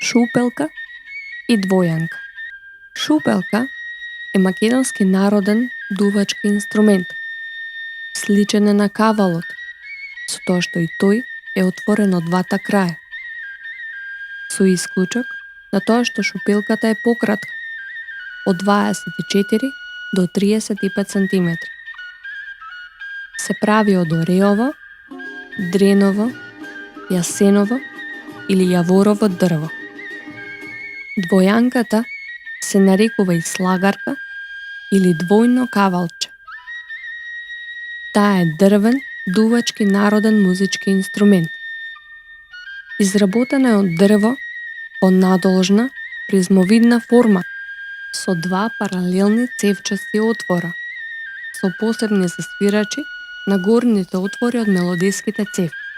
шупелка и двојанка. Шупелка е македонски народен дувачки инструмент. Сличен е на кавалот, со тоа што и тој е отворен од двата краја. Со исклучок на тоа што шупелката е пократка, од 24 до 35 см. Се прави од ореово, дреново, јасеново или јаворово дрво. Двојанката се нарекува и слагарка или двојно кавалче. Таа е дрвен, дувачки народен музички инструмент. Изработена е од дрво во надолжна, призмовидна форма со два паралелни цевчасти отвора, со посебни засвирачи на горните отвори од мелодиските цевки.